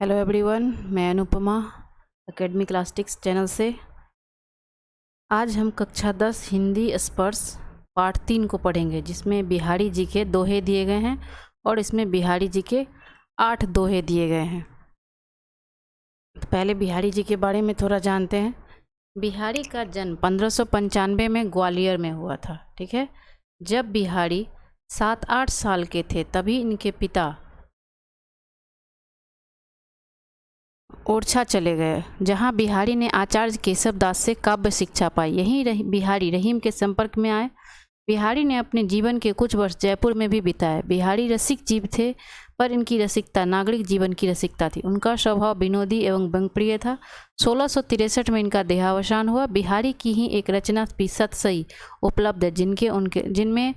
Hello everyone, मैं Anupama academy क्लास्टिक्स channel से। आज हम कक्षा 10 हिंदी स्पर्श पाठ 3 को पढ़ेंगे, जिसमें बिहारी जी के दोहे दिए गए हैं और इसमें बिहारी जी के 8 दोहे दिए गए हैं। तो पहले बिहारी जी के बारे में थोड़ा जानते हैं। बिहारी का जन्म 1595 में ग्वालियर में हुआ था। ठीक है। जब बिहारी 7-8 साल के थे तभी इनके पिता ओरछा चले गए, जहां बिहारी ने आचार्य केशव दास से काव्य शिक्षा पाई। यहीं बिहारी रहीम के संपर्क में आए। बिहारी ने अपने जीवन के कुछ वर्ष जयपुर में भी बिताए। बिहारी रसिक जीव थे, पर इनकी रसिकता नागरिक जीवन की रसिकता थी। उनका स्वभाव विनोदी एवं व्यंग्यप्रिय था। 1663 में इनका देहावसान हुआ। बिहारी की ही एक रचना सतसई उपलब्ध है, जिनमें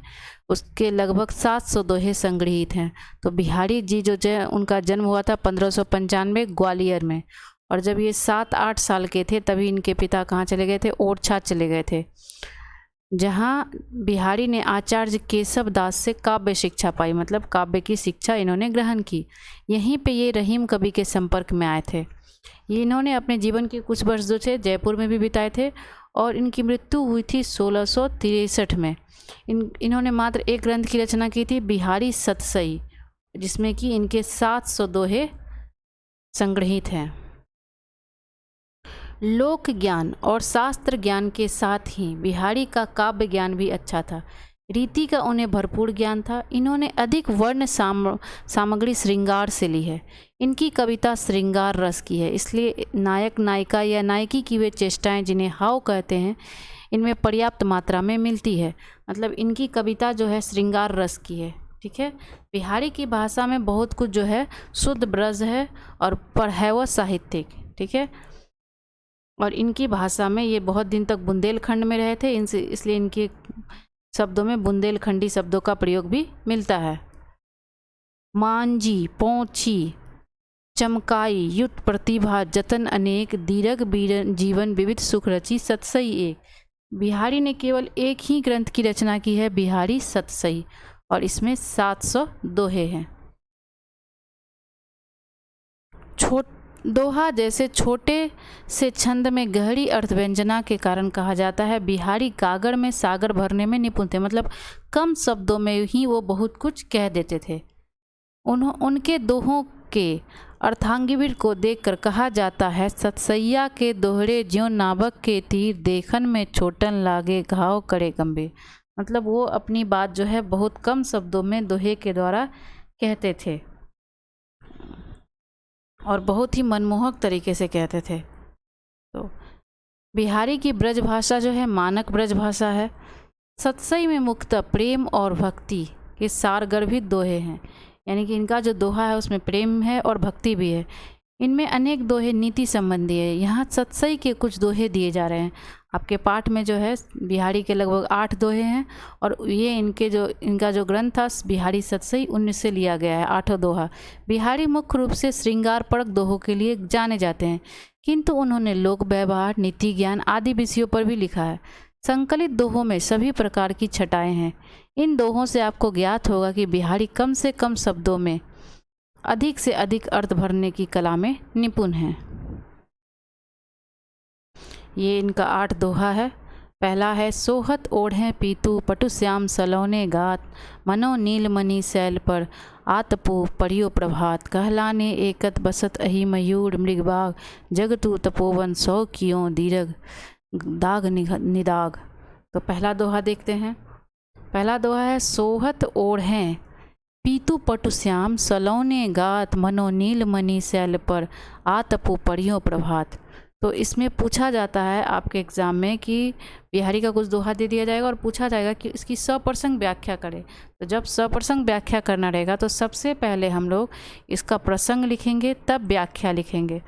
उसके लगभग 700 दोहे संग्रहित हैं। तो बिहारी जी उनका जन्म हुआ था 1595 ग्वालियर में, और जब ये 7-8 साल के थे तभी इनके पिता कहाँ चले गए थे? ओरछा चले गए थे, जहाँ बिहारी ने आचार्य केशव दास से काव्य शिक्षा पाई, मतलब काव्य की शिक्षा इन्होंने ग्रहण की। यहीं पे ये रहीम कवि के संपर्क में आए थे। ये इन्होंने अपने जीवन के कुछ वर्ष जो थे जयपुर में भी बिताए थे, और इनकी मृत्यु हुई थी 1663 में। इन्होंने मात्र एक ग्रंथ की रचना की थी, बिहारी सतसई, जिसमें कि इनके 700 दोहे संग्रहित हैं। लोक ज्ञान और शास्त्र ज्ञान के साथ ही बिहारी का काव्य ज्ञान भी अच्छा था। रीति का उन्हें भरपूर ज्ञान था। इन्होंने अधिक वर्ण सामग्री श्रृंगार से ली है। इनकी कविता श्रृंगार रस की है, इसलिए नायक नायिका या नायकी की वे चेष्टाएं जिन्हें हाव कहते हैं, इनमें पर्याप्त मात्रा में मिलती है। मतलब इनकी कविता जो है श्रृंगार रस की है। ठीक है। बिहारी की भाषा में बहुत कुछ जो है शुद्ध ब्रज है और पढ़ैवा साहित्यिक। ठीक है। और इनकी भाषा में ये बहुत दिन तक बुंदेलखंड में रहे थे, इनसे इसलिए इनके शब्दों में बुंदेलखंडी शब्दों का प्रयोग भी मिलता है। मांझी पोंछी चमकाई युत प्रतिभा जतन अनेक, दीर्घ बीरन जीवन विविध सुख रची सतसई एक। बिहारी ने केवल एक ही ग्रंथ की रचना की है, बिहारी सतसई, और इसमें 700 दोहे हैं। दोहा जैसे छोटे से छंद में गहरी अर्थ व्यंजना के कारण कहा जाता है। बिहारी गागर में सागर भरने में निपुण थे, मतलब कम शब्दों में ही वो बहुत कुछ कह देते थे। उनके दोहों के अर्थांगिवीर को देखकर कहा जाता है, सतसैया के दोहरे ज्यों नाबक के तीर, देखन में छोटन लागे घाव करे गंभीर। मतलब वो अपनी बात जो है बहुत कम शब्दों में दोहे के द्वारा कहते थे और बहुत ही मनमोहक तरीके से कहते थे। तो बिहारी की ब्रज भाषा जो है मानक ब्रज भाषा है। सतसई में मुख्यतः प्रेम और भक्ति के सारगर्भित दोहे हैं, यानी कि इनका जो दोहा है उसमें प्रेम है और भक्ति भी है। इनमें अनेक दोहे नीति संबंधी है। यहाँ सतसई के कुछ दोहे दिए जा रहे हैं। आपके पाठ में जो है बिहारी के लगभग 8 दोहे हैं, और ये इनका जो ग्रंथ था बिहारी सतसई, उनसे लिया गया है 8 दोहा। बिहारी मुख्य रूप से श्रृंगार परक दोहों के लिए जाने जाते हैं, किंतु उन्होंने लोक व्यवहार, नीति ज्ञान आदि विषयों पर भी लिखा है। संकलित दोहों में सभी प्रकार की छटाएं हैं। इन दोहों से आपको ज्ञात होगा कि बिहारी कम से कम शब्दों में अधिक से अधिक अर्थ भरने की कला में निपुण हैं। ये इनका 8 दोहा है। पहला है, सोहत ओढ़े पीतू पटु श्याम सलोने गात, मनो नीलमणि शैल पर आतपो परियो प्रभात, कहलाने एकत बसत अहि मयूर मृगबाग, जगतु तपोवन सौ कियों दीर्घ दाग निदाग। तो पहला दोहा देखते हैं। पहला दोहा है, सोहत ओढ़े पीतू पटु श्याम सलोने गात, मनो नीलमणि शैल पर आतपो परियो प्रभात। तो इसमें पूछा जाता है आपके एग्ज़ाम में कि बिहारी का कुछ दोहा दे दिया जाएगा और पूछा जाएगा कि इसकी सप्रसंग व्याख्या करें। तो जब सप्रसंग व्याख्या करना रहेगा तो सबसे पहले हम लोग इसका प्रसंग लिखेंगे, तब व्याख्या लिखेंगे।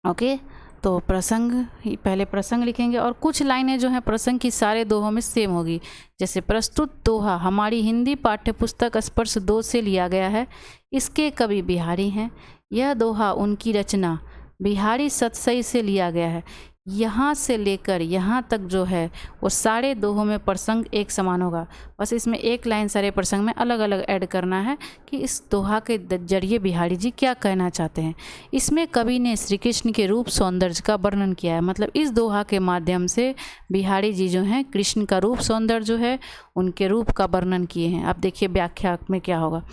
ओके। तो पहले प्रसंग लिखेंगे, और कुछ लाइनें जो हैं प्रसंग की सारे दोहों में सेम होगी। जैसे प्रस्तुत दोहा हमारी हिंदी पाठ्यपुस्तक स्पर्श 2 से लिया गया है। इसके कवि बिहारी हैं। यह दोहा उनकी रचना बिहारी सतसई से लिया गया है। यहाँ से लेकर यहाँ तक जो है वो सारे दोहों में प्रसंग एक समान होगा। बस इसमें एक लाइन सारे प्रसंग में अलग अलग ऐड करना है कि इस दोहा के जरिए बिहारी जी क्या कहना चाहते हैं। इसमें कवि ने श्री कृष्ण के रूप सौंदर्य का वर्णन किया है, मतलब इस दोहा के माध्यम से बिहारी जी जो हैं कृष्ण का रूप सौंदर्य जो है उनके रूप का वर्णन किए हैं। अब देखिए व्याख्या में क्या होगा।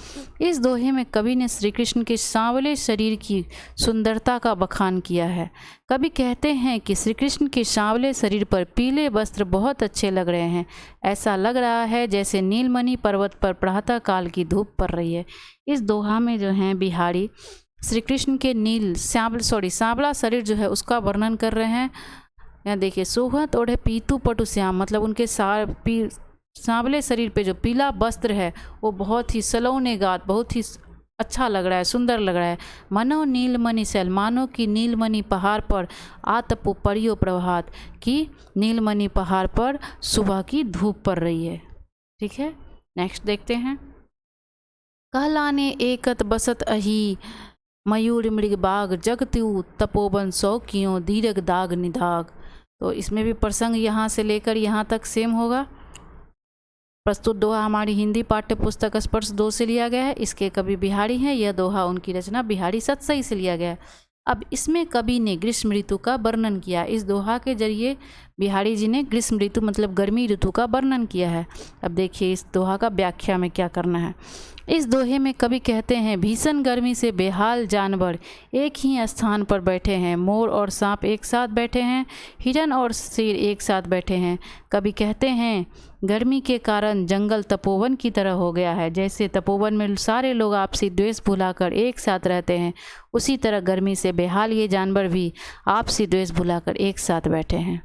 इस दोहे में कवि ने श्री कृष्ण के सांवले शरीर की सुंदरता का बखान किया है। कवि कहते हैं कि श्री कृष्ण के सांवले शरीर पर पीले वस्त्र बहुत अच्छे लग रहे हैं। ऐसा लग रहा है जैसे नीलमणि पर्वत पर प्रातः काल की धूप पड़ रही है। इस दोहा में जो है बिहारी श्री कृष्ण के सांवला शरीर जो है उसका वर्णन कर रहे हैं। यहाँ देखिए, सोहत ओढ़े पीतू पटु श्याम, मतलब उनके सांवले शरीर पे जो पीला वस्त्र है वो बहुत ही सलोनेगात, बहुत ही अच्छा लग रहा है, सुंदर लग रहा है। मनो नीलमणि शैल, मानो कि नीलमणि पहाड़ पर आतपो परियो प्रभात, कि नीलमणि पहाड़ पर सुबह की धूप पड़ रही है। ठीक है, नेक्स्ट देखते हैं। कहलाने एकत बसत अही मयूर मृग बाग, जगत्यु तपोवन सौकियों दीर्घ दाग निदाग। तो इसमें भी प्रसंग यहाँ से लेकर यहाँ तक सेम होगा। प्रस्तुत दोहा हमारी हिंदी पाठ्य पुस्तक स्पर्श 2 से लिया गया है। इसके कवि बिहारी हैं। यह दोहा उनकी रचना बिहारी सतसई से लिया गया है। अब इसमें कवि ने ग्रीष्म ऋतु का वर्णन किया। इस दोहा के जरिए बिहारी जी ने ग्रीष्म ऋतु मतलब गर्मी ऋतु का वर्णन किया है। अब देखिए इस दोहा का व्याख्या में क्या करना है। इस दोहे में कवि कहते हैं, भीषण गर्मी से बेहाल जानवर एक ही स्थान पर बैठे हैं। मोर और सांप एक साथ बैठे हैं, हिरन और शेर एक साथ बैठे हैं। कवि कहते हैं, गर्मी के कारण जंगल तपोवन की तरह हो गया है। जैसे तपोवन में सारे लोग आपसी द्वेष भुलाकर एक साथ रहते हैं, उसी तरह गर्मी से बेहाल ये जानवर भी आपसी द्वेष भुलाकर एक साथ बैठे हैं।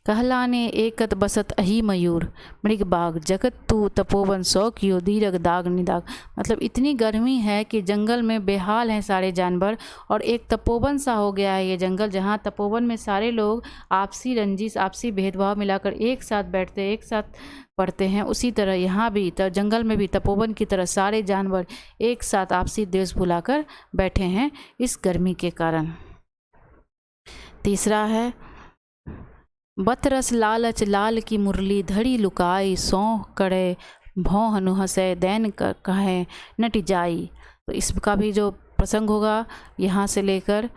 कहलाने एकत बसत अही मयूर मृग बाग, जगत तू तपोवन सौकियो दीर्घ दाग निदाग। मतलब इतनी गर्मी है कि जंगल में बेहाल हैं सारे जानवर, और एक तपोवन सा हो गया है ये जंगल, जहाँ तपोवन में सारे लोग आपसी रंजिश, आपसी भेदभाव मिलाकर एक साथ बैठते, एक साथ पढ़ते हैं। उसी तरह यहाँ भी जंगल में भी तपोवन की तरह सारे जानवर एक साथ आपसी द्वेष भुलाकर बैठे हैं इस गर्मी के कारण। तीसरा है, बतरस लालच लाल की मुरली धड़ी लुकाई, सौंह करे भौं हनु हंसै दैन कहे नट जाई। तो इसका भी जो प्रसंग होगा यहाँ से लेकर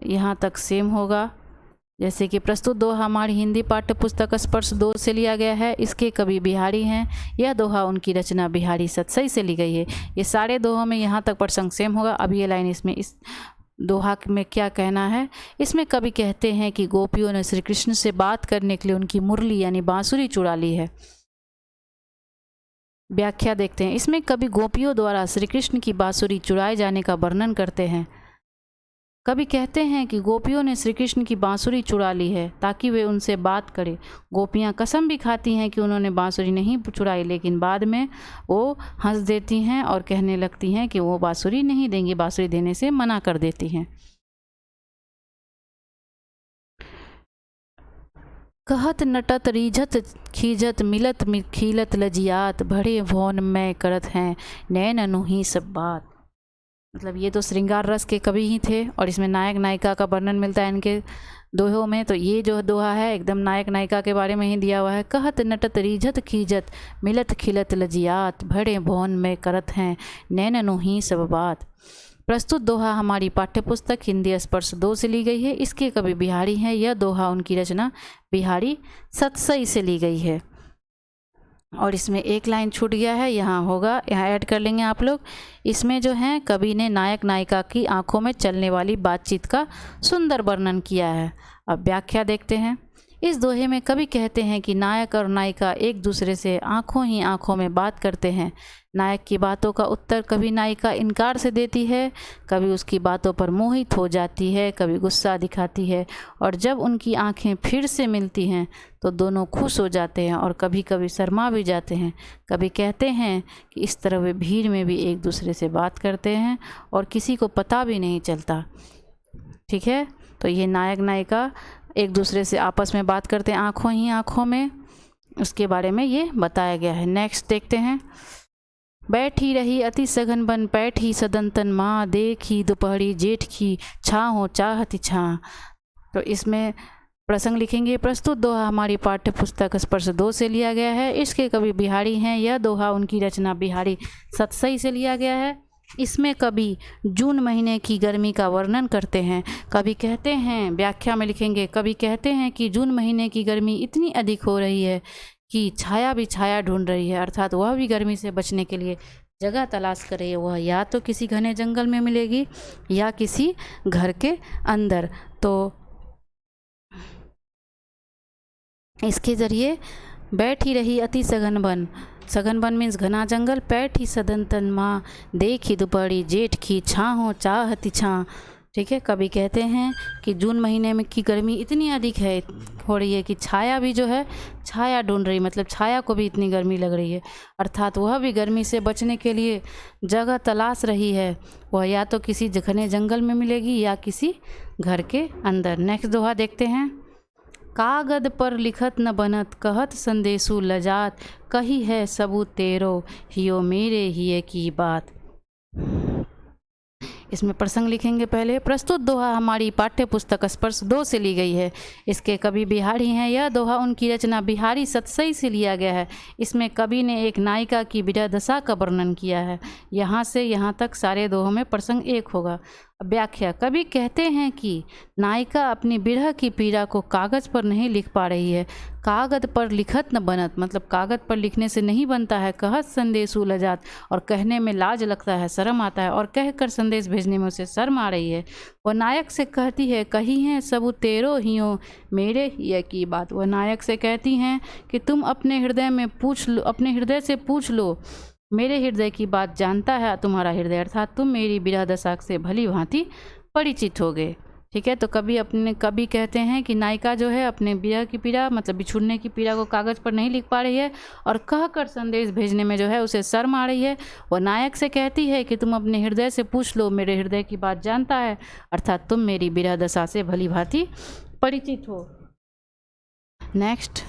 यहाँ तक सेम होगा। जैसे कि प्रस्तुत दोहा हमारी हिंदी पाठ्य पुस्तक स्पर्श 2 से लिया गया है। इसके कवि बिहारी हैं। यह दोहा उनकी रचना बिहारी सतसई से ली गई है। ये सारे दोहों में यहाँ तक प्रसंग सेम होगा। अब ये लाइन इसमें इस दोहा में क्या कहना है। इसमें कवि कहते हैं कि गोपियों ने श्री कृष्ण से बात करने के लिए उनकी मुरली यानी बांसुरी चुरा ली है। व्याख्या देखते हैं। इसमें कवि गोपियों द्वारा श्री कृष्ण की बांसुरी चुराए जाने का वर्णन करते हैं। कवि कहते हैं कि गोपियों ने श्री कृष्ण की बांसुरी चुरा ली है ताकि वे उनसे बात करें। गोपियाँ कसम भी खाती हैं कि उन्होंने बांसुरी नहीं चुराई, लेकिन बाद में वो हंस देती हैं और कहने लगती हैं कि वो बांसुरी नहीं देंगी, बांसुरी देने से मना कर देती हैं। कहत नटत रीझत खीजत मिलत खीलत लजियात, भड़े भौन में करत हैं नैन अनुही सब बात। मतलब ये तो श्रृंगार रस के कवि ही थे और इसमें नायक नायिका का वर्णन मिलता है इनके दोहों में। तो ये जो दोहा है एकदम नायक नायिका के बारे में ही दिया हुआ है। कहत नटत रीझत खीजत मिलत खिलत लजियात, भड़े भौन में करत हैं नैन अनुही सब बात। प्रस्तुत दोहा हमारी पाठ्यपुस्तक हिंदी स्पर्श 2 से ली गई है। इसके कवि बिहारी हैं। यह दोहा उनकी रचना बिहारी सतसई से ली गई है। और इसमें एक लाइन छूट गया है, यहाँ होगा, यहाँ ऐड कर लेंगे आप लोग। इसमें जो है कवि ने नायक नायिका की आंखों में चलने वाली बातचीत का सुंदर वर्णन किया है। अब व्याख्या देखते हैं। इस दोहे में कवि कहते हैं कि नायक और नायिका एक दूसरे से आंखों ही आंखों में बात करते हैं। नायक की बातों का उत्तर कभी नायिका इनकार से देती है, कभी उसकी बातों पर मोहित हो जाती है, कभी गुस्सा दिखाती है, और जब उनकी आंखें फिर से मिलती हैं तो दोनों खुश हो जाते हैं और कभी कभी शर्मा भी जाते हैं। कभी कहते हैं कि इस तरह वे भीड़ में भी एक दूसरे से बात करते हैं और किसी को पता भी नहीं चलता। ठीक है, तो ये नायक नायिका एक दूसरे से आपस में बात करते हैं आंखों ही आंखों में, उसके बारे में ये बताया गया है। नेक्स्ट देखते हैं। बैठी रही अति सघन बन पैठी सदंतन माँ, देखी दोपहरी जेठ की छाँ हो चाहती छाँ। तो इसमें प्रसंग लिखेंगे। प्रस्तुत दोहा हमारी पाठ्य पुस्तक स्पर्श 2 से लिया गया है। इसके कवि बिहारी हैं। यह दोहा उनकी रचना बिहारी सतसई से लिया गया है। इसमें कवि जून महीने की गर्मी का वर्णन करते हैं। कवि कहते हैं, व्याख्या में लिखेंगे, कवि कहते हैं कि जून महीने की गर्मी इतनी अधिक हो रही है कि छाया भी छाया ढूंढ रही है, अर्थात वह भी गर्मी से बचने के लिए जगह तलाश कर रही है। वह या तो किसी घने जंगल में मिलेगी या किसी घर के अंदर। तो इसके ज़रिए बैठी रही अति सघन वन, सघन वन मीन्स घना जंगल, बैठी सदन तन माँ, देखी दुपहरी जेठ की छाहों चाहती छाँ। ठीक है, कवि कहते हैं कि जून महीने में की गर्मी इतनी अधिक है हो रही है कि छाया भी जो है छाया ढूंढ रही, मतलब छाया को भी इतनी गर्मी लग रही है, अर्थात वह भी गर्मी से बचने के लिए जगह तलाश रही है। वह या तो किसी घने जंगल में मिलेगी या किसी घर के अंदर। नेक्स्ट दोहा देखते हैं। कागद पर लिखत न बनत, कहत संदेशु लजात, कही है सबूत तेरो, हियो मेरे हिये की बात। इसमें प्रसंग लिखेंगे। पहले, प्रस्तुत दोहा हमारी पाठ्य पुस्तक स्पर्श 2 से ली गई है। इसके कवि बिहारी हैं। यह दोहा उनकी रचना बिहारी सतसई से लिया गया है। इसमें कवि ने एक नायिका की विरह दशा का वर्णन किया है। यहाँ से यहाँ तक सारे दोहों में प्रसंग एक होगा। व्याख्या, कवि कहते हैं कि नायिका अपनी विरह की पीड़ा को कागज़ पर नहीं लिख पा रही है। कागद पर लिखत न बनत, मतलब कागज़ पर लिखने से नहीं बनता है। कहत संदेशु लजात, और कहने में लाज लगता है, शर्म आता है, और कहकर संदेश भेजने में उसे शर्म आ रही है। वह नायक से कहती है, कही हैं सबूत तेरो हियो मेरे हिये की बात। वह नायक से कहती हैं कि तुम अपने हृदय में पूछ लो, अपने हृदय से पूछ लो, मेरे हृदय की बात जानता है तुम्हारा हृदय, अर्थात तुम मेरी विरह दशा से भली भांति परिचित हो गए। ठीक है, तो कवि कहते हैं कि नायिका जो है अपने विरह की पीड़ा, मतलब बिछुड़ने की पीड़ा को कागज़ पर नहीं लिख पा रही है, और कहकर संदेश भेजने में जो है उसे शर्म आ रही है। वो नायक से कहती है कि तुम अपने हृदय से पूछ लो, मेरे हृदय की बात जानता है, अर्थात तुम मेरी विरह दशा से भली भांति परिचित हो। नेक्स्ट,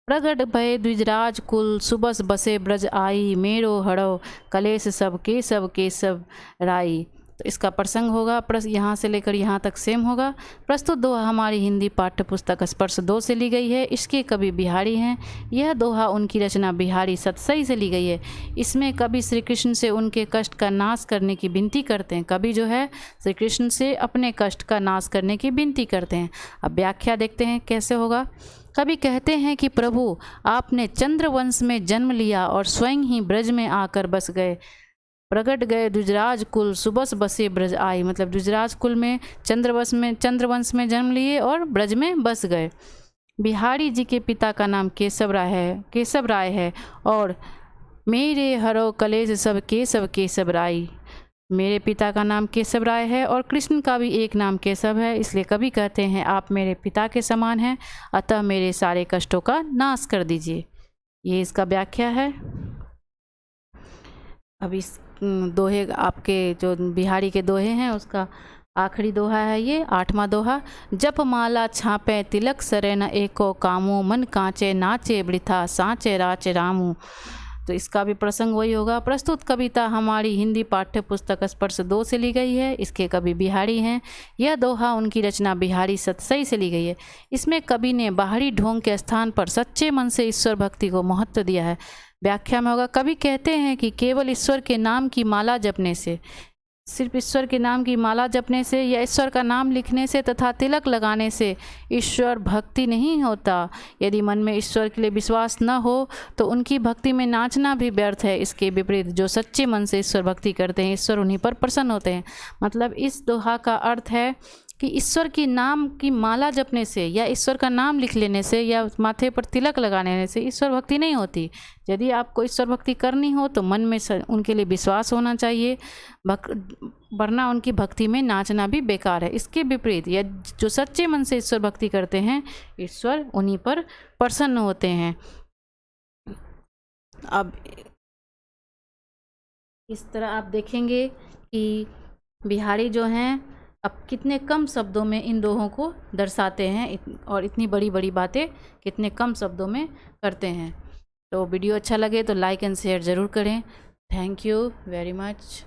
प्रगट भय द्विजराज कुल, सुबस बसे ब्रज आई, मेरो हड़ो कलेश सब केसव राई। तो इसका प्रसंग होगा, यहाँ से लेकर यहाँ तक सेम होगा। प्रस्तुत दोहा हमारी हिंदी पाठ्य पुस्तक स्पर्श 2 से ली गई है। इसके कवि बिहारी हैं। यह दोहा उनकी रचना बिहारी सतसई से ली गई है। इसमें कवि श्री कृष्ण से उनके कष्ट का नाश करने की विनती करते हैं। कवि जो है श्री कृष्ण से अपने कष्ट का नाश करने की विनती करते हैं। अब व्याख्या देखते हैं कैसे होगा। कवि कहते हैं कि प्रभु, आपने चंद्रवंश में जन्म लिया और स्वयं ही ब्रज में आकर बस गए। प्रगट गए द्विजराज कुल, सुबस बसे ब्रज आई, मतलब द्विजराज कुल में चंद्रवंश में जन्म लिए और ब्रज में बस गए। बिहारी जी के पिता का नाम केशव राय है और मेरे हरो कलेश सब केशव राय, मेरे पिता का नाम केशव राय है और कृष्ण का भी एक नाम केशव है, इसलिए कवि कहते हैं आप मेरे पिता के समान हैं, अतः मेरे सारे कष्टों का नाश कर दीजिए। ये इसका व्याख्या है। अब इस दोहे, आपके जो बिहारी के दोहे हैं उसका आखिरी दोहा है ये 8वां दोहा। जप माला छापे तिलक सरे न एको कामू, मन कांचे नाचे वृथा सांचे राचे रामू। तो इसका भी प्रसंग वही होगा। प्रस्तुत कविता हमारी हिंदी पाठ्य पुस्तक स्पर्श 2 से ली गई है। इसके कवि बिहारी हैं। यह दोहा उनकी रचना बिहारी सतसई से ली गई है। इसमें कवि ने बाहरी ढोंग के स्थान पर सच्चे मन से ईश्वर भक्ति को महत्व दिया है। व्याख्या में होगा, कवि कहते हैं कि केवल ईश्वर के नाम की माला जपने से, सिर्फ ईश्वर के नाम की माला जपने से या ईश्वर का नाम लिखने से तथा तिलक लगाने से ईश्वर भक्ति नहीं होता। यदि मन में ईश्वर के लिए विश्वास न हो तो उनकी भक्ति में नाचना भी व्यर्थ है। इसके विपरीत जो सच्चे मन से ईश्वर भक्ति करते हैं, ईश्वर उन्हीं पर प्रसन्न होते हैं। मतलब इस दोहा का अर्थ है कि ईश्वर की नाम की माला जपने से या ईश्वर का नाम लिख लेने से या माथे पर तिलक लगाने से ईश्वर भक्ति नहीं होती। यदि आपको ईश्वर भक्ति करनी हो तो मन में उनके लिए विश्वास होना चाहिए, वरना उनकी भक्ति में नाचना भी बेकार है। इसके विपरीत या जो सच्चे मन से ईश्वर भक्ति करते हैं, ईश्वर उन्हीं पर प्रसन्न होते हैं। अब इस तरह आप देखेंगे कि बिहारी जो हैं अब कितने कम शब्दों में इन दोहों को दर्शाते हैं और इतनी बड़ी बड़ी बातें कितने कम शब्दों में करते हैं। तो वीडियो अच्छा लगे तो लाइक एंड शेयर ज़रूर करें। Thank you very much.